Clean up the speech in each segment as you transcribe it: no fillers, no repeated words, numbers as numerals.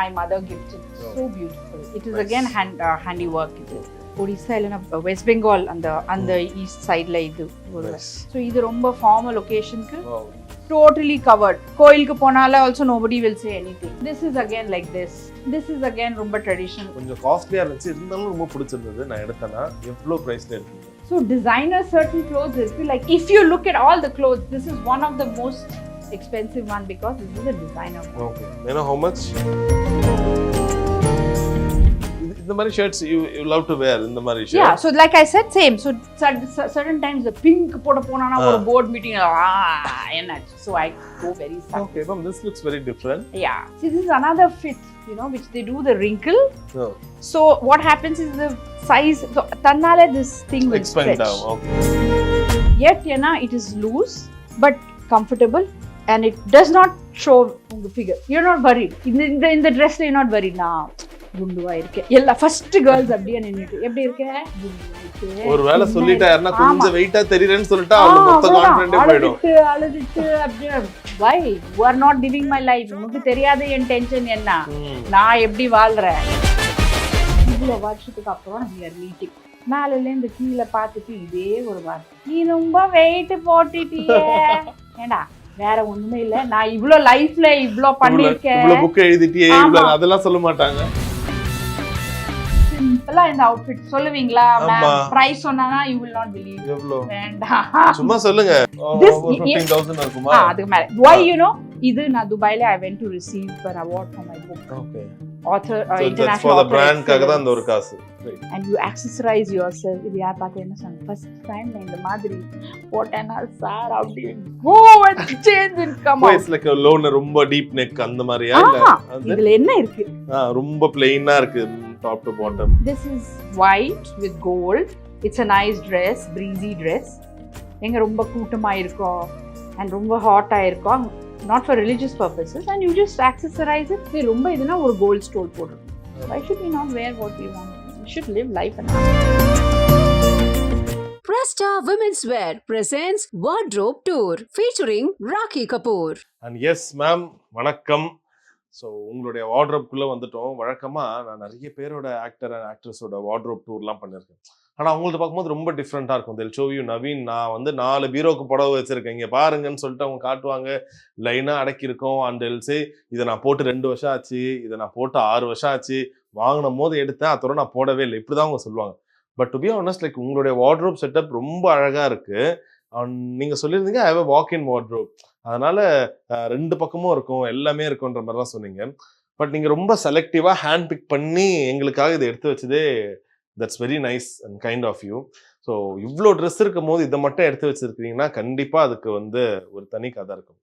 my mother gifted. Oh. So beautiful. It is Nice. again handiwork. It is. Odisha இல்லனா West Bengal அந்த east side ல இது. Nice. So இது ரொம்ப formal occasion க்கு Wow. totally covered. கோயிலுக்கு போனால also nobody will say anything. This is again like this. This is again ரொம்ப traditional. கொஞ்சம் காஸ்ட்லியா இருந்துச்சு இருந்தாலும் ரொம்ப பிடிச்சிருந்தது. நான் எடுத்தேனா எவ்வளவு பிரைஸ்ல இருக்கு? So designer certain clothes is like if you look at all the clothes, this is one of the most expensive one because this is a designer one. Okay. You know how much? இந்த மாதிரி shirts you love to wear இந்த மாதிரி shirts. Yeah, so like I said same. So certain times the pink போட போனானா ஒரு board meeting என்ன. So I go very subtle. Okay, ma'am, this looks very different. Yeah. See, this is another fit, you know, which they do the wrinkle. Oh. So what happens is the size, so tannale this thing will Expand stretch. down. Okay. Yet, it is loose but comfortable and it does not show the figure. You're not worried. In the dress, you're not worried. Nah, குண்டுவா இருக்கே. எல்லா first girls அப்படியே நின்னுட்டு எப்படி இருக்கே? குண்டுவா இருக்கே. ஒரு வேளை சொல்லிட்டாருன்னா கொஞ்சம் வெயிட்டா தெரியறேன்னு சொல்லிட்டா அவங்க மொத்த கான்ஃபிடென்ட் போய்டும். அழுதுட்டு அப்படியே why you are not living my life. உங்களுக்கு தெரியாத என் டென்ஷன் என்ன? நான் எப்படி வாழ்றேன்? இவ்வளவு வருஷத்துக்கு அப்புறம் we are meeting. மேல இருந்து கீழ பார்த்துட்டு இதே ஒரு வார்த்தை. நீ ரொம்ப வெயிட் போட்டுட்டியே. ஏண்டா வேற ஒண்ணுமே இல்ல. நான் இவ்ளோ லைஃப்ல இவ்ளோ பண்ணிருக்கேன். இவ்ளோ புக் எழுதிட்டியே இவ்ளோ அதெல்லாம் சொல்ல மாட்டாங்க. சிம்பிளா இந்த அவுட்ஃபிட் சொல்லுவீங்களா? பிரைஸ் சொன்னானா you will not believe. எவ்ளோ? வேண்டாம். சும்மா சொல்லுங்க. 15000 இருக்குமா? அதுக்கு மேல. Why இது நான் துபாய்ல I went to receive an award for my book. Okay. Author so international for the brand காக தான் அந்த ஒரு காசு. And you accessorize yourself. இது யார் பார்த்து என்ன சொன்ன? First time நான் இந்த மாதிரி போட்டேன்னா சார் அப்படி go and change and come out. It's like a loner ரொம்ப deep neck அந்த மாதிரியா இல்ல? இதுல என்ன இருக்கு? ரொம்ப plain-ஆ இருக்கு top to bottom. This is white with gold. It's a nice dress, breezy dress. எங்க ரொம்ப கூட்டமா இருக்கோம் and ரொம்ப ஹாட்டா இருக்கோம். Not for religious purposes and you just accessorize it. See, ரொம்ப இதுனா ஒரு gold stole போடுறோம். Why should we not wear what we want? We should live life and Presta Women's Wear presents Wardrobe Tour featuring Rakhi Kapoor. And yes ma'am, வணக்கம். So உங்களுடைய வார்ட்ரோப்குள்ளே வந்துட்டோம். வழக்கமாக நான் நிறைய பேரோட ஆக்டர் அண்ட் ஆக்ட்ரஸோட வார்ட்ரோப் டூர்லாம் பண்ணியிருக்கேன். ஆனால் அவங்கள்ட்ட பார்க்கும்போது ரொம்ப டிஃப்ரெண்ட்டாக இருக்கும். தெல் ஷோ யூ நவீன், நான் வந்து 4 பீரோக்கு புடவை வச்சுருக்கேன் இங்கே பாருங்கன்னு சொல்லிட்டு அவங்க காட்டுவாங்க. லைனாக அடக்கியிருக்கோம். அண்ட் எல்ஸே இதை நான் போட்டு 2 வருஷம் ஆச்சு, இதை நான் போட்டு 6 வருஷம் ஆச்சு, வாங்கின போது எடுத்தேன், அதோட நான் போடவே இல்லை, இப்படி தான் அவங்க சொல்லுவாங்க. But to be honest like உங்களுடைய வார்ட்ரோப் செட்டப் ரொம்ப அழகாக இருக்குது. நீங்கள் சொல்லியிருந்தீங்க I have a walk in wardrobe, அதனால 2 பக்கமும் இருக்கும், எல்லாமே இருக்குன்ற மாதிரி தான் சொன்னீங்க. பட் நீங்கள் ரொம்ப செலக்டிவாக ஹேண்ட் பிக் பண்ணி எங்களுக்காக இதை எடுத்து வச்சதே that's very nice and kind of you. So இவ்வளோ ட்ரெஸ் இருக்கும் போது இதை மட்டும் எடுத்து வச்சிருக்கீங்கன்னா கண்டிப்பாக அதுக்கு வந்து ஒரு தனி கதை இருக்கும்.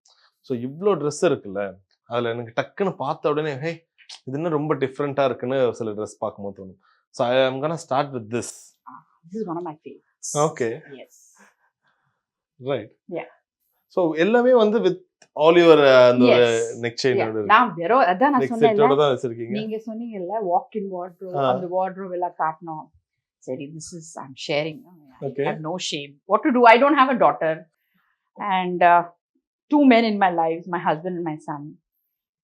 ஸோ இவ்வளோ ட்ரெஸ் இருக்குல்ல, அதில் எனக்கு டக்குன்னு பார்த்த உடனே ஹே இது இன்னும் ரொம்ப டிஃப்ரெண்ட்டாக இருக்குன்னு சில ட்ரெஸ் பார்க்கும்போது தோணும். So I am gonna start with this. This is one of my favorites. Okay. Yes. Right. Yeah. So எல்லாமே வந்து with all your அந்த ஒரு neck chain ஓட நான் வெறும் அதான் நான் சொன்னேன்ல, தான் வச்சிருக்கீங்க. நீங்க சொன்னீங்கல்ல walk in wardrobe, அந்த wardrobe எல்லாம் காட்டணும். சரி, this is I'm sharing. Okay. I have no shame. What to do? I don't have a daughter and 2 men in my lives, my husband and my son.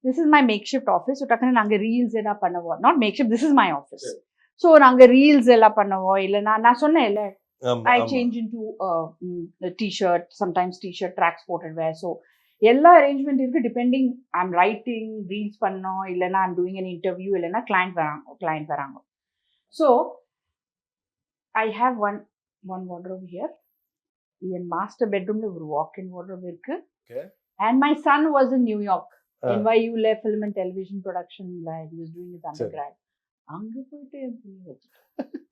This is my makeshift office. So டக்குனு நாங்க reels எல்லாம் பண்ணவோ, not makeshift, this is my office. So நாங்க reels எல்லாம் பண்ணவோ இல்ல நான் சொன்னேன்ல I change into a t-shirt, sometimes t-shirt, track sported wear. So எல்லா arrangement இருக்கு depending I'm writing, reels பண்ணோம் இல்லனா I'm doing an interview இல்லனா client வராங்க. So I have one wardrobe here. In master bedroom ஒரு walk-in wardrobe இருக்கு. Okay. And my son was in New York. NYU film and television production he was doing his undergrad. அங்க போயிட்டு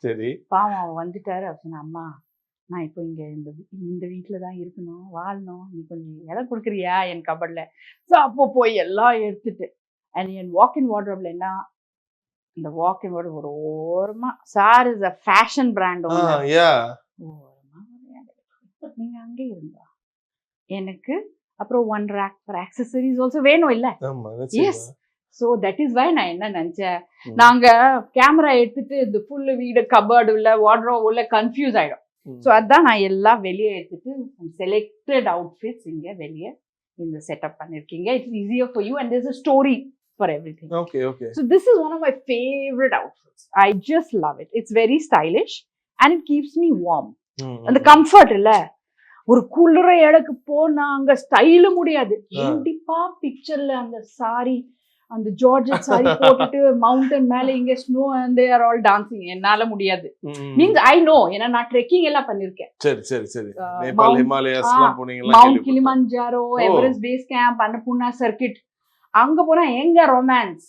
சரி பாவம் அவன் வந்துட்டாரு. அப்படின்னா அம்மா நான் இப்போ இங்க இந்த வீட்டுல தான் இருக்கணும், வாழணும், நீ கொஞ்சம் இடம் கொடுக்குறியா என் கபட்ல. ஸோ அப்போ போய் எல்லாம் எடுத்துட்டு அண்ட் என் வாக்கின் வார்ட்ரோப்ல என்ன இந்த வாக்கின் வார்ட்ரோப் ஒரு ஓரமா sir is a fashion brand ஓரமா நீங்க அங்கே இருந்தா எனக்கு அப்புறம் 1 rack for accessories also வேணும் இல்ல? Yes. So that is why நான் என்ன நினைச்சேன், நாங்க கேமரா எடுத்துட்டு இந்த ஃபுல்லு வீடு கபர்டு உள்ள வார்ட்ரோப் உள்ள கன்ஃபியூஸ் ஆயிடும். ஸோ அதான் நான் எல்லாம் வெளியே எடுத்துட்டு செலக்டட் அவுட்ஃபிட்ஸ் இங்க வெளியே இந்த செட்டப் பண்ணிருக்கீங்க. It's easier for you and there's a story. for everything. Okay. So this is one of my favorite outfits. I just love it. It's very stylish and it keeps me warm. And the comfort இல்ல ஒரு குளிர இடக்கு போனா அங்க ஸ்டைல முடியாது. கண்டிப்பா பிக்சர்ல அந்த சாரி அந்த ஜார்ஜெட் சாரி போட்டுட்டு மவுண்டன் மேல இங்க snow and they are all dancing என்னால முடியாது. Means I know ஏன்னா நான் ட்ரெக்கிங் எல்லாம் பண்ணிருக்கேன். சரி நேபாள் ஹிமாலயாஸ்லாம் போனீங்களா? Mount Kilimanjaro, Everest base camp, Annapurna circuit அங்க போனா எங்க ரொமான்ஸ்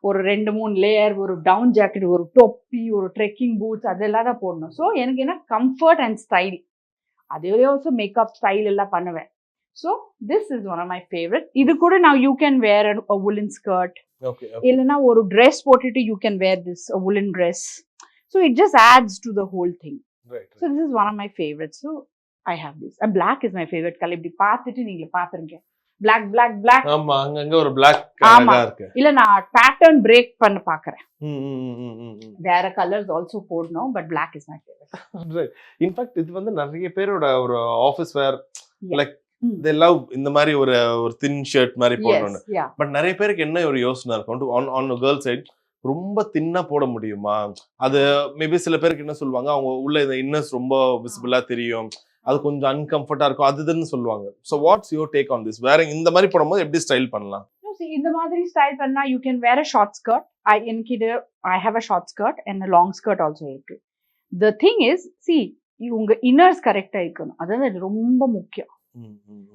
ஒரு 2-3 லேயர், ஒரு டவுன் ஜாக்கெட், ஒரு தொப்பி, ஒரு ட்ரெக்கிங் பூட்ஸ் அதெல்லாம் தான் போடணும். ஸோ எனக்கு என்ன கம்ஃபர்ட் அண்ட் ஸ்டைல். அதே ஆல்சோ மேக்கப் ஸ்டைல் எல்லாம் பண்ணுவேன். So this is one of my favorite. இது கூட now you can wear a woolen skirt. Okay. இல்லனா ஒரு dress போட்டுட்டு you can wear this a woolen dress. So it just adds to the whole thing. Right. So this is one of my favorites. So I have this. And black is my favorite color. இப்படி பார்த்துட்டு நீங்க பாத்துறீங்க. Black. ஆமா அங்க ஒரு black கலரா இருக்கு. இல்ல நான் pattern break பண்ண பார்க்கறேன். வேற கலர்ஸ் ஆல்சோ போடணும் but black is my favorite. Right. In fact இது வந்து நிறைய பேரோட ஒரு office wear like they love இந்த மாதிரி ஒரு thin shirt மாதிரி போடணும். பட் நிறைய பேருக்கு என்ன ஒரு யோசனை இருக்கும் on a girl side ரொம்ப தின்னா போட முடியுமா? அது மேபி சில பேருக்கு என்ன சொல்லுவாங்க, அவங்க உள்ள இந்த இன்னர்ஸ் ரொம்ப விசிபிளா தெரியும், அது கொஞ்சம் அன்கம்ஃபர்ட்டா இருக்கும் அதுன்னு சொல்லுவாங்க. So what's your take on this? வேற இந்த மாதிரி போடும்போது எப்படி ஸ்டைல் பண்ணலாம்? இந்த மாதிரி ஸ்டைல் பண்ணா you can wear a short skirt. I have a short skirt and a long skirt also இருக்கு. The thing is, see, உங்க இன்னர்ஸ் கரெக்டா இருக்கணும். அது ரொம்ப முக்கியம்.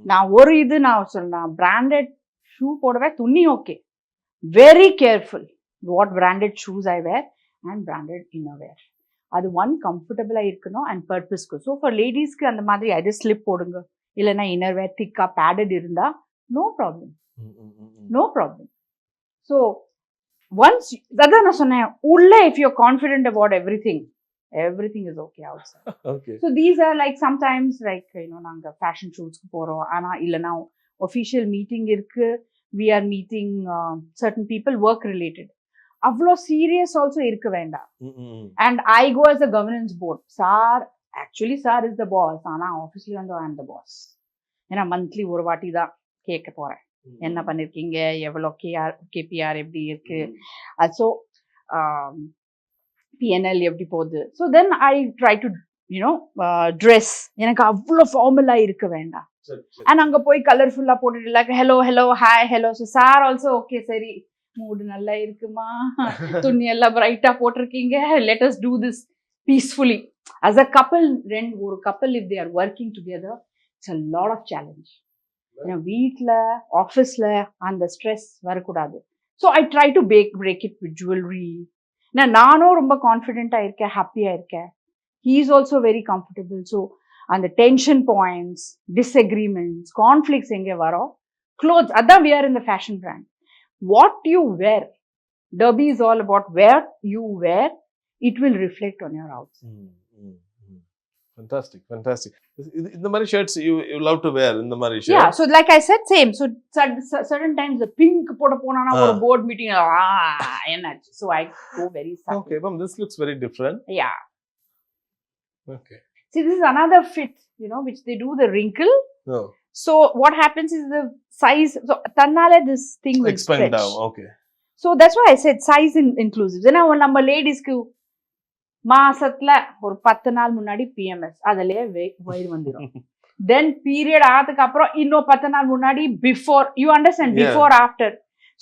நான் ஒரு இது நான் சொல்றேன், பிராண்டட் ஷூ போடவே துணி okay, very careful what branded shoes I wear and branded inner wear. அது ஒன் கம்ஃபர்டபுளா இருக்கணும் அண்ட் பர்பஸ்க்கு. ஸோ ஃபார் லேடிஸ்க்கு அந்த மாதிரி அது ஸ்லிப் போடுங்க, இல்லைன்னா இன்னர் வேர் திக்கா பேடட் இருந்தா நோ ப்ராப்ளம். ஸோ ஒன்ஸ் அதான் நான் சொன்னேன், உள்ள if you confident about everything is okay outside. Okay. So these are like sometimes like நாங்க fashion shoots க்கு போறோம், ஆனா இல்லனா official meeting இருக்கு, we are meeting certain people work related, avlo serious also irukka venda. And I go as a governance board. Sir is the boss, ஆனா officially I am the boss. ஏன்னா monthly ஒரு வாட்டி தான் கேட்க போறேன், என்ன பண்ணிருக்கீங்க, எவ்வளோ KPR எப்படி இருக்கு, so PNL எப்படி போகுது. So then I try to dress எனக்கு அவ்வளோ ஃபார்மலா இருக்க வேண்டாம். அண்ட் அங்கே போய் கலர்ஃபுல்லா போட்டுட்டு like hello hi hello. So sir also okay, சரி மூடு நல்லா இருக்குமா, துணி எல்லாம் பிரைட்டா போட்டிருக்கீங்க, let us do this peacefully. As a கப்பல், ஒரு கப்பல் if they are working together it's a lot of challenge. வீட்டில் ஆஃபீஸில் அந்த ஸ்ட்ரெஸ் வரக்கூடாது. So I try to break it with jewellery. நானும் ரொம்ப கான்ஃபிடென்ட்டா இருக்கேன், ஹாப்பியா இருக்கேன். He is also very comfortable. So அந்த டென்ஷன் பாயிண்ட்ஸ், டிஸ்அக்ரிமெண்ட்ஸ், கான்ஃப்ளிக்ட்ஸ் எங்கே வரும், clothes, அதான் we are in the fashion brand. What you wear, Derby is all about where you wear, it will reflect on your outfit. Fantastic. இந்த மாதிரி shirts you love to wear, இந்த மாதிரி shirts. Yeah, so like I said, same. So certain times the pink போட போனானா ஒரு board meeting என்னாச்சு. So I go very subtle. Okay, ma'am, this looks very different. Yeah. Okay. See, this is another fit, which they do the wrinkle. Oh. So what happens is the size, so tannale this thing will expand stretch down. Okay. So that's why I said size inclusive. ஏன்னா நம்ம லேடிஸ்க்கு மாசத்துல ஒரு 10 நாள் முன்னாடி PMS, அதுலயே வயிறு வந்துடும். தென் பீரியட் ஆகிறதுக்கு அப்புறம் இன்னும் 10 நாள் முன்னாடி before, you understand, before after.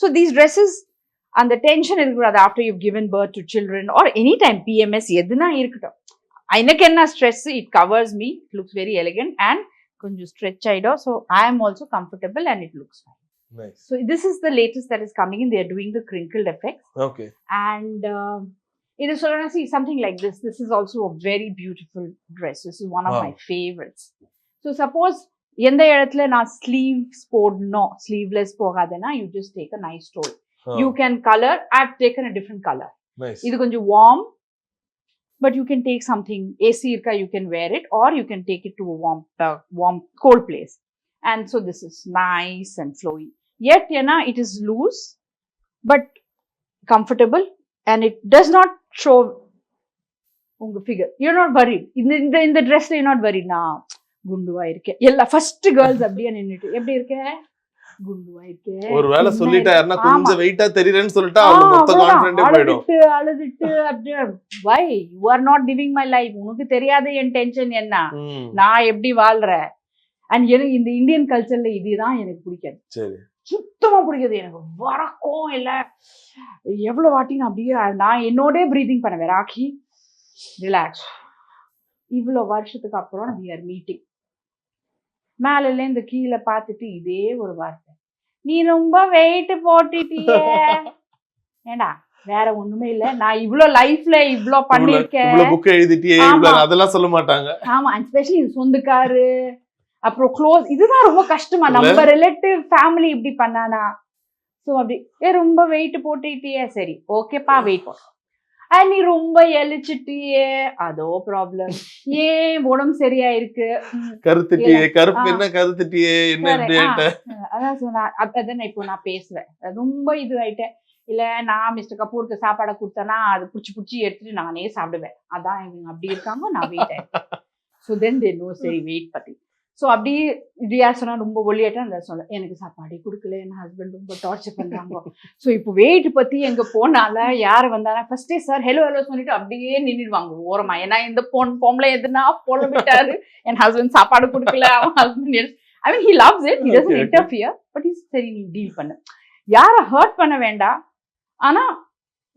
So these dresses அந்த டென்ஷன் இருக்கக்கூடாது. After you given birth to children or any time PMS எதுனா இருக்கட்டும், எனக்கு என்ன stress, it covers me, it looks very elegant and கொஞ்சம் ஸ்ட்ரெச் ஆயிடும். So I am also comfortable and it looks fine. Nice. So this is the latest that is coming in. They are doing the crinkled effects. Okay. And it is see something like this. This is also a very beautiful dress. This is one of my favorites. So suppose எந்த இடத்துல நான் sleeves போடணும், sleeveless போகாதேனா, you just take a nice roll. You can color. I've taken a different color. Nice. இது கொஞ்சம் warm, but you can take something AC irka, you can wear it, or you can take it to a warm cold place. And so this is nice and flowy. Yet it is loose but comfortable, and it does not show unga figure. You're not worried in the dress. You're not worried na gunduva irukke ella first girls abdiya ninnittu eppadi irukke குண்டுவாயிருக்கேன். ஒருவேளை என்ன சொல்லிட்டா இருக்கு? யாருன்னா ஆமா. கொஞ்சம் வெயிட்டா தெரியலன்னு சொல்லிட்டா அவங்க மொத்த அவ்வளவுதான். கான்ஃபிடென்ட்டே போயிடும். அழுதுட்டு அப்படியே why you are not living my life, உனக்கு தெரியாத என் டென்ஷன் என்ன, ம், நான் எப்படி வாழ்றேன். அண்ட் எனக்கு இந்த இந்தியன் கல்ச்சர்ல இதுதான் எனக்கு பிடிக்காது, சரி. சுத்தமா பிடிக்காது. எனக்கு வரக்கும் இல்ல, எவ்வளவு வாட்டி நான் அப்படியே நான் என்னோட பிரீதிங் பண்ணுவேன். ராக்கி ரிலாக்ஸ். இவ்வளவு வருஷத்துக்கு அப்புறம் we are meeting. மேல இருந்து கீழே பார்த்துட்டு இதே ஒரு வார்த்தை, நீ ரொம்ப வெயிட் போட்டுட்டியே. ஏண்டா வேற ஒண்ணுமே இல்ல, நான் இவ்ளோ லைஃப்ல இவ்ளோ பண்ணிருக்கேன். இவ்வளவு புக் எழுதிட்டியே, ஆமா. இவ்வளவு அதெல்லாம் சொல்ல மாட்டாங்க. ஆமா, அண்ட் ஸ்பெஷலி சொந்தக்காரு அப்புறம் க்ளோஸ், இதுதான் ரொம்ப கஷ்டமா. நம்ம ரிலேட்டிவ் ஃபேமிலி இப்படி பண்ணானா. ஸோ அப்படி ரொம்ப வெயிட் போட்டுட்டியே, சரி ஓகேப்பா வெயிட் போட்டு, நீ ரொம்ப எலிச்சிட்டியே, அதோ ப்ராப்ளம். ஏன் உடம்பு சரியா இருக்கு, கருத்துட்டியே, கருப்பு என்ன கருத்துட்டியே, என்ன இப்படி ஆயிட்ட. அதான் சொன்னா. அதான் இப்போ நான் பேசுவேன், ரொம்ப இது ஆயிட்டேன். இல்ல நான் மிஸ்டர் கபூருக்கு சாப்பாடை கொடுத்தேன்னா அது புடிச்சு எடுத்துட்டு நானே சாப்பிடுவேன். அதான் இவங்க அப்படி இருக்காங்க, நான் வெயிட் ஆயிட்டேன். ஸோ தென் தே நோ சரி வெயிட் பத்தி. ஸோ அப்படி இப்படியா சொன்னா ரொம்ப ஒல்லியாட்டேன். அந்த சொல்ல எனக்கு சாப்பாடே கொடுக்கல, என் ஹஸ்பண்ட் ரொம்ப டார்ச்சர் பண்றாங்க. ஸோ இப்போ வெயிட் பத்தி எங்க போனால யாரு வந்தானா ஃபர்ஸ்டே சார் ஹலோ சொல்லிட்டு அப்படியே நின்றுடுவாங்க ஓரமா. ஏன்னா இந்த பொம்பளை எதுனா போல விட்டாரு, என் ஹஸ்பண்ட் சாப்பாடு கொடுக்கல, அவன் husband I mean he loves it, he doesn't interfere, but he's சரி நீ டீல் பண்ணு, யாரை ஹர்ட் பண்ண வேண்டாம். ஆனா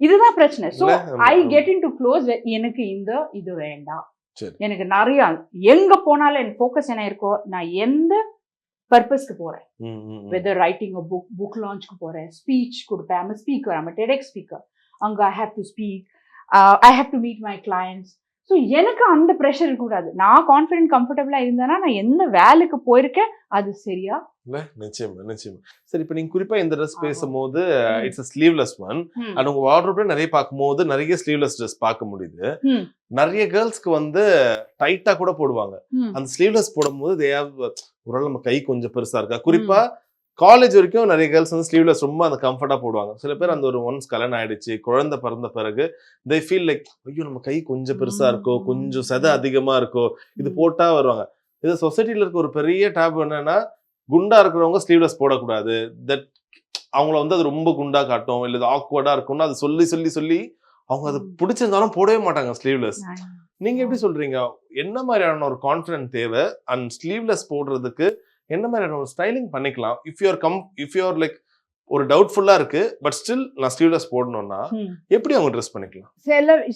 இதுதான் பிரச்சனை. So I get in to close, எனக்கு இந்த இது வேண்டாம். எனக்கு நிறைய எங்க போனாலும் என் ஃபோக்கஸ் என்ன இருக்கோ, நான் எந்த பர்பஸ்க்கு போறேன், வெதர் ரைட்டிங் புக் லான்ச்க்கு போறேன், ஸ்பீச் கொடுப்பேன், I'm speaker, I'm TEDx speaker, அங்க I have to speak, I have to meet my clients. So எனக்கு அந்த ப்ரெஷர் இருக்கக்கூடாது. நான் கான்ஃபிடென்ட் கம்ஃபர்டபுளா இருந்தேன்னா நான் எந்த வேலைக்கு போயிருக்கேன் அது சரியா. நிச்சயமா. சரி, இப்ப நீங்க குறிப்பா இந்த ட்ரெஸ் பேசும்போது it's a sleeveless one, and உங்க வார்ட்ரோப்ல நிறைய பார்க்கும்போது நிறைய ஸ்லீவ்லெஸ் ட்ரெஸ் பார்க்க முடியுது. நிறைய கேர்ள்ஸ்க்கு வந்து டைட்டா கூட போடுவாங்க. அந்த ஸ்லீவ்லெஸ் போடும்போது தே ஹேவ் ஒரு நம்ம கை கொஞ்சம் பெருசா இருக்கா. குறிப்பா காலேஜ் வரைக்கும் நிறைய கேர்ள்ஸ் வந்து ஸ்லீவ்லெஸ் ரொம்ப அந்த கம்ஃபர்ட்டா போடுவாங்க. சில பேர் அந்த ஒரு ஒன்ஸ் கல்யாணம் ஆயிடுச்சு, குழந்தை பிறந்த பிறகு they feel like ஐயோ நம்ம கை கொஞ்சம் பெருசா இருக்கோ, கொஞ்சம் செதை அதிகமா இருக்கோ, இது போட்டா வருவாங்க. இது சொசைட்டில இருக்க ஒரு பெரிய டேப் என்னன்னா, குண்டா இருக்கிறவங்க ஸ்லீவ்லெஸ் போடக்கூடாது, தட் அவங்கள வந்து அது ரொம்ப குண்டா காட்டும், இல்ல இது ஆக்வர்டா இருக்கும்னு அது சொல்லி அவங்க அது பிடிச்சிருந்தாலும் போடவே மாட்டாங்க ஸ்லீவ்லெஸ். நீங்க எப்படி சொல்றீங்க, என்ன மாதிரியான ஒரு கான்ஃபிடென்ட் தேவை அண்ட் ஸ்லீவ்லெஸ் போடுறதுக்கு என்ன மாதிரியான ஒரு ஸ்டைலிங் பண்ணிக்கலாம்? இஃப் யூ ஆர் லைக் ஒரு டவுட்ஃபுல்லா இருக்கு பட் ஸ்டில் நான் ஸ்லீவ்லெஸ் போடணும்னா எப்படி அவங்க ட்ரெஸ் பண்ணிக்கலாம்?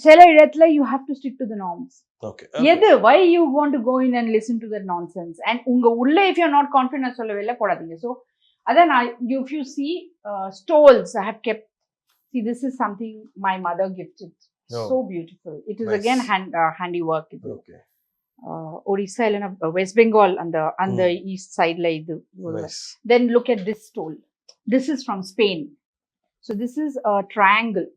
சில இடத்துல you have to stick to the norms. Okay. எது why you want to go in and listen to that nonsense, and உங்க உள்ள if you are not confident சொல்ல வெளில போடாதீங்க. So அதான் if you see stoles I have kept. See, this is something my mother gifted. So beautiful. It is nice. Again handiwork. Okay. Odisha இல்லனா West Bengal அந்த east side la idu. Nice. Then look at this stole. This is from Spain. So this is a triangle.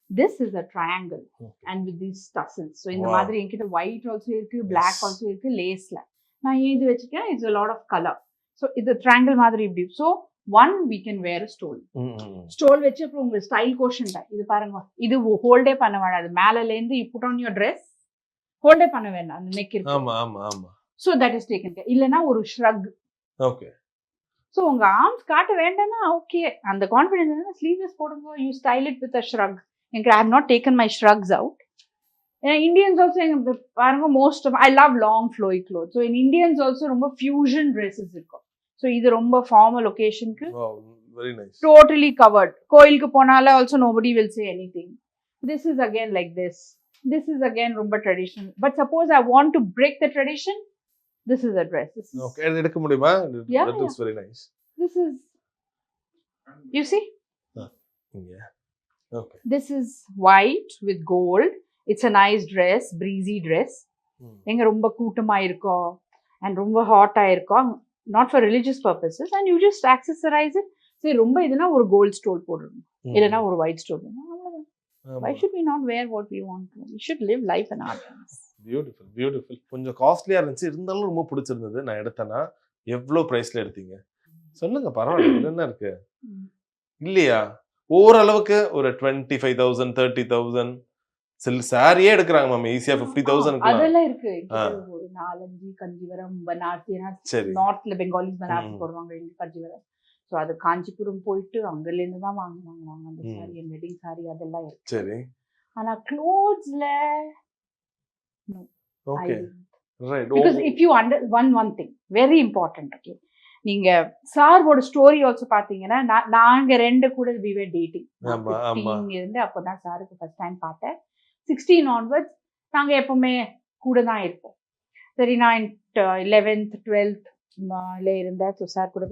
This is a triangle. Okay. And with these tassels. So in the madri enkita white also irukku, black also irukku, lace la. Na idu vechikken, it's a lot of color. So இது triangle மாதிரி இப்படி. So one we can wear a stole. Stole வெச்சு அப்புறம் உங்க style கோஷன் தான். இது பாருங்க, இது ஹோல்டே பண்ண வேண்டாம். மேலல இருந்து you put on your dress, ஹோல்டே பண்ண வேண்டாம், அந்த நெக் இருக்கு. ஆமா. So that is taken care. இல்லனா ஒரு shrug. Okay. So உங்க ஆர்ம்ஸ் காட்ட வேண்டாம்னா ஓகே, அந்த கான்ஃபிடன்ஸ் இருந்தா ஸ்லீவ்லெஸ் போடுங்க, you style it with a shrug. I have not taken my shrugs out. Indians also பாருங்க, most of I love long flowy clothes. So in Indians also ரொம்ப fusion dresses இருக்கும். So இது ரொம்ப formal occasionக்கு. Wow, very nice. Totally covered. கோயிலுக்கு போனால also nobody will say anything. This is again like this. This is again ரொம்ப traditional. But suppose I want to break the tradition, this is a dress. This is okay. எடுக்க முடியுமா? That looks very nice. This is, you see? Yeah. Okay. This is white with gold. It's a nice dress, breezy dress. எங்க ரொம்ப கூட்டமா இருக்கோ and ரொம்ப ஹாட்டா இருக்கோ, not for religious purposes, and you just accessorize it. சரி ரொம்ப இதுனா ஒரு கோல்ட் ஸ்டோல் போடணும், இல்லனா ஒரு ஒயிட் ஸ்டோல் போடணும். Why should we not wear what we want to? We should live life in our terms. Beautiful. கொஞ்சம் காஸ்ட்லியா இருந்துச்சு, இருந்தாலும் ரொம்ப பிடிச்சிருந்தது. நான் எடுத்தேனா எவ்வளவு பிரைஸ்ல எடுத்தீங்க சொல்லுங்க, பரவாயில்ல, என்ன இருக்கு இல்லையா? ஓரளவுக்கு ஒரு 25,000 30,000 சாரியே எடுக்கிறாங்க மேம் ஈஸியா 50,000 அதெல்லாம் இருக்கு. ஒரு 4-5 கஞ்சிவரம் பனாரசி, ஏன்னா சரி நார்த்ல பெங்காலிஸ் பனாரசி போடுவாங்க, இங்க கஞ்சிவரம். ஸோ அது காஞ்சிபுரம் போயிட்டு அங்கிருந்து தான் வாங்குவாங்க அந்த சாரி, வெட்டிங் சாரி அதெல்லாம் இருக்கு. சரி ஆனா க்ளோத்ஸ்ல okay right. because if you under one thing very important, okay, நீங்க சாரோட ஸ்டோரி ஆல்சோ பாத்தீங்கன்னா நாங்க ரெண்டு கூட we were dating. 15 இருந்து அப்பதான் சாருக்கு ஃபர்ஸ்ட் டைம் பார்த்தேன். 16 onwards நாங்க எப்பவுமே கூட தான் இருப்போம். சரி, நான் 11th 12th இருந்தேன். ஸோ சார் கூட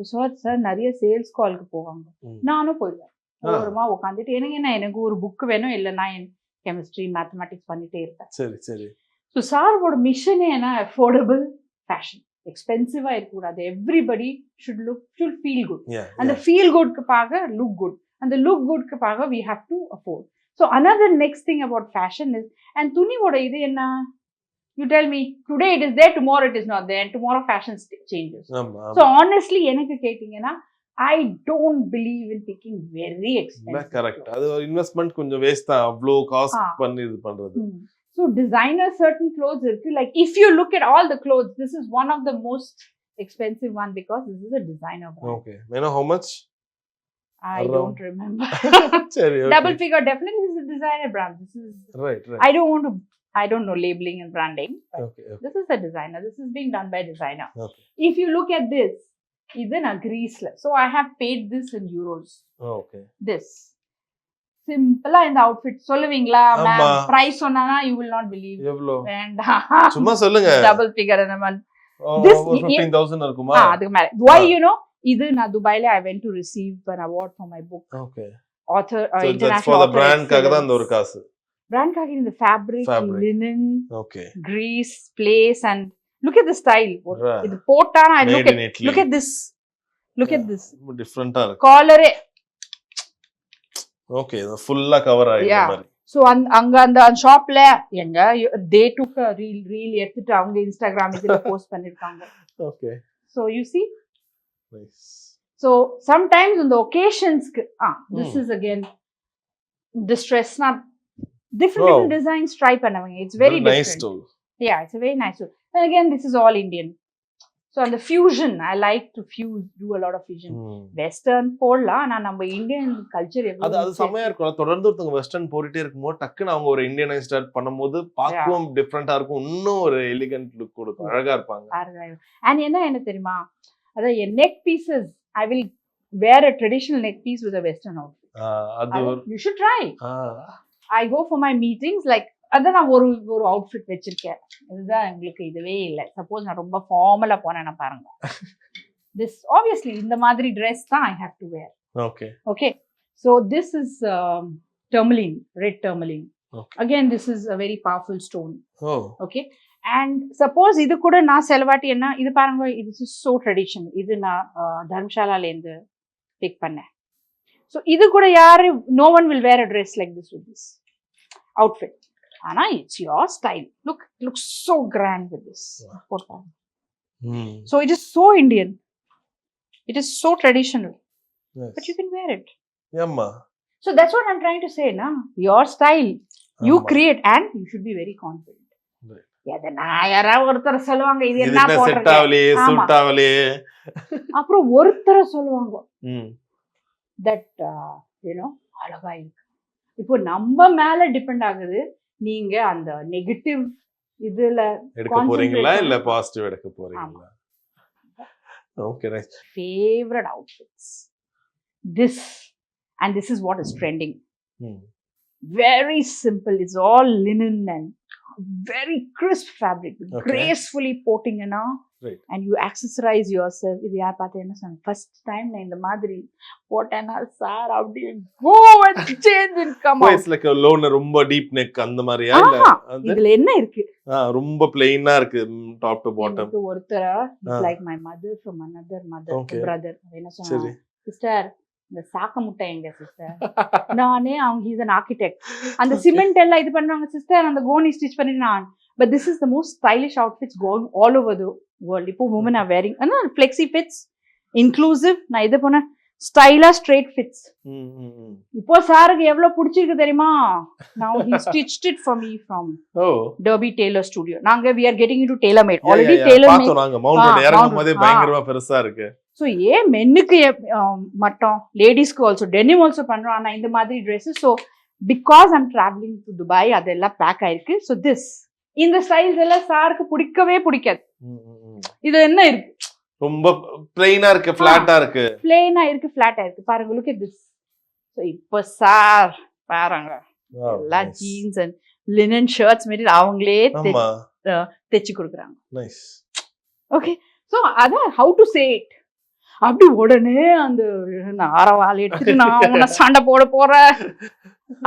சார் நிறைய சேல்ஸ் காலுக்கு போவாங்க, நானும் போயிடுவேன். ஓரமா உட்காந்துட்டு எனக்கு ஒரு புக் வேணும், இல்லை நான் என் கெமிஸ்ட்ரி மேத்தமெட்டிக்ஸ் பண்ணிட்டே இருப்பேன். சரி சரி. ஸோ சாரோட மிஷனே என்ன, அஃபோர்டபுள் ஃபேஷன், எக்ஸ்பென்சிவா இருக்கக்கூடாது. Everybody should feel good. அந்த ஃபீல் குட்க்கு லுக் குட், அந்த look குட்க்கு we have to afford. So another next thing about fashion is, and துணியோட இது என்ன, you tell me today it is there, tomorrow it is not there, and tomorrow fashion changes. So honestly எனக்கு கேட்டீங்கன்னா I don't believe in picking very expensive. Correct. அது ஒரு investment கொஞ்சம் waste தான், அவ்ளோ காஸ்ட் பண்ணி இது பண்றது. So designer certain clothes irukku, like if you look at all the clothes, this is one of the most expensive one because this is a designer brand. Okay, you know how much? I don't remember. Sorry, okay. Double figure, definitely this is a designer brand. This is right. I don't know labeling and branding. Okay. This is a designer. This is being done by a designer. Okay. If you look at this, even a Greece. So I have paid this in euros. Oh, okay. This. Simple in the outfit. சொல்லுவீங்களா ma'am, price சொன்னானா you will not believe. எவ்வளவு? வேண்டாம், சும்மா சொல்லுங்க. Double figure அந்த மாதிரி. This 15,000 இருக்குமா? அதுக்கு மேல. Why you know? இது நான் துபாயில I went to receive an award for my book. Okay. Author international for the brand காக தான் அந்த ஒரு காசு. Brand காக இந்த fabric, linen, okay, grease, place, and look at the style. இது போட்டானா look at this. Look at this. Different-ஆ இருக்கு. Collar okay, full-ஆ cover ஆயிடுற மாதிரி. So அங்க அந்த ஷாப்ல எங்க they took a reel எடுத்துட்டு அவங்க இன்ஸ்டாகிராம் இதுல போஸ்ட் பண்ணிருக்காங்க. Okay. So you see? Nice. So sometimes on the occasions this is again distress, not different designs try பண்ணவங்க. It's very different. Nice too. Yeah, it's a very nice tool. And again, this is all Indian. So on the fusion, I like to do a lot of fusion. Western போடலாம், ஆனா நம்ம Indian culture அது செமையா இருக்கும். தொடர்ந்து ஒருத்தவங்க western போட்டுட்டே இருக்கும்போது டக்குன்னு அவங்க ஒரு இந்தியன் ஸ்டார்ட் பண்ணும்போது பார்க்கவும் டிஃப்ரெண்டா இருக்கும், இன்னும் ஒரு எலிகன்ட் லுக் கொடுக்கும், அழகா இருப்பாங்க. அண்ட் என்ன தெரியுமா, அதாவது என் neck pieces I will wear a traditional neck piece with a western outfit. You should try. I go for my meetings like அதான் நான் ஒரு அவுட்ஃபிட் வச்சிருக்கேன். இதுதான் உங்களுக்கு இதுவே இல்லை. சப்போஸ் நான் ரொம்ப ஃபார்மலா போனேன்னா பாருங்க, திஸ் ஆப்வியஸ்லி இந்த மாதிரி ட்ரெஸ் தான் I have to wear. Okay. So this is tourmaline, red tourmaline. Again, this is a very powerful stone. Okay. And suppose இது கூட நான் செலவாட்டி என்ன, இது பாருங்க, இது இஸ் so traditional. இது நான் தர்மசாலால இருந்து பிக் பண்ணேன். So இது கூட யாரு, no one will wear a dress like this with this outfit. Ana, it's your style. Look, it looks so grand with this. So it is so Indian. It is so traditional. Yes. But you can wear it. Yamma. So that's what I'm trying to say, na. Your style. You create, and you should be very confident. Right. எதனா யாரா ஒருத்தர சொல்லுவாங்க இது என்ன போடுறீங்க, set ஆவலே suit ஆவலே, அப்புறம் ஒருத்தர சொல்லுவாங்க that you know அழகா இருக்கு. இப்போ நம்ம மேல டிபெண்ட் ஆகுது, நீங்க அந்த நெகட்டிவ் இதுல எடுக்க போறீங்களா இல்ல பாசிட்டிவ் எடுக்க போறீங்களா? Okay, nice. Favourite outfits this, and this is what is trending. Very simple, it's all linen and very crisp fabric, gracefully porting right, and you accessorize yourself. இது யார் பார்த்தா என்ன சொன்ன, ஃபர்ஸ்ட் டைம் நான் இந்த மாதிரி போட்டேன்னா சார் அப்படியே go and change and come out. It's like a low, ரொம்ப deep neck அந்த மாதிரியா இல்ல இதுல என்ன இருக்கு, ரொம்ப plain-ஆ இருக்கு top to bottom. ஒருத்தர like my mother from another mother brother என்ன சொன்னா, சிஸ்டர் இந்த சாக்க முட்டை எங்க சிஸ்டர், நானே அவங்க he's an architect, அந்த சிமெண்ட் எல்லாம் இது பண்றாங்க சிஸ்டர், அந்த கோனி ஸ்டிச் பண்ணினான். But this is the most stylish outfits going all over the world. இப்போ women are wearing flexi fits, inclusive. நான் இது போன ஸ்டைலா ஸ்ட்ரெயிட் ஃபிட்ஸ். ம், ம், ம். இப்போ சாருக்கு எவ்வளவு பிடிச்சிருக்கு தெரியுமா? Now he stitched it for me from O Derby Tailor Studio. நாங்க we are getting into tailor made. Yeah, Already yeah, yeah. tailor made. பார்த்தோம் நாங்க மவுண்ட் ரோட் ஆ, இறங்கும் Mount போதே Road. பயங்கரமா பெருசா இருக்கு. ஸோ ஏன் மென்னுக்கு மட்டும் லேடிஸ்க்கு ஆல்சோ டெனிம் ஆல்சோ பண்றோம். ஆனா இந்த மாதிரி dresses so because I'm travelling to Dubai அதெல்லாம் பேக் ஆயிருக்கு. ஸோ திஸ் இந்த ஸ்டைல்ஸ் எல்லாம் சாருக்கு பிடிக்கவே பிடிக்காது. ம், ம், ம். இது என்ன இருக்கு? ரொம்ப பிளைனா இருக்கு, பிளாட்டா இருக்கு. பிளெயினா இருக்கு, பிளாட்டா இருக்கு. பாருங்க, லுக் அட் திஸ். ஸோ இப்போ சார் பாருங்க Wow, எல்லா nice. Jeans and linen shirts material அவங்களே ஆமா தைச்சு கொடுக்குறாங்க. நைஸ். ஓகே, ஸோ அதான் ஹவு டு சே இட். அப்படி உடனே அந்த ஆரவாள் எடுத்துட்டு நான் உன்னை சண்டை போட போறேன்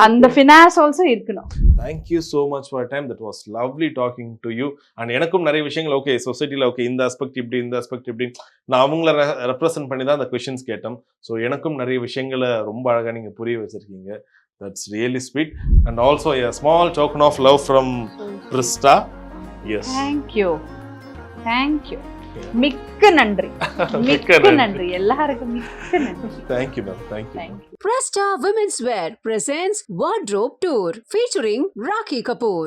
அந்த ஃபினான்ஸ் ஆல்சோ இருக்கணும். Thank you so much for your time. That was lovely talking to you. And எனக்கும் நிறைய விஷயங்கள் ஓகே சொசைட்டில ஓகே இந்த ஆஸ்பெக்ட் இப்படி இந்த ஆஸ்பெக்ட் இப்படி நான் அவங்கள ரெப்ரசென்ட் பண்ணி தான் அந்த கொஸ்டின்ஸ் கேட்டோம். ஸோ எனக்கும் நிறைய விஷயங்களை ரொம்ப அழகா நீங்க புரிய வச்சிருக்கீங்க. That's really sweet. And also a small token of love from Prista. Yes. Thank you thank you, மிக்க நன்றி மிக்க மிக்க நன்றி. நன்றி எல்லாருக்கும் மிக்க நன்றி. Thank you, ma'am. Thank you. Thank you. Presta Women's Wear presents Wardrobe Tour featuring Rakhi Kapoor.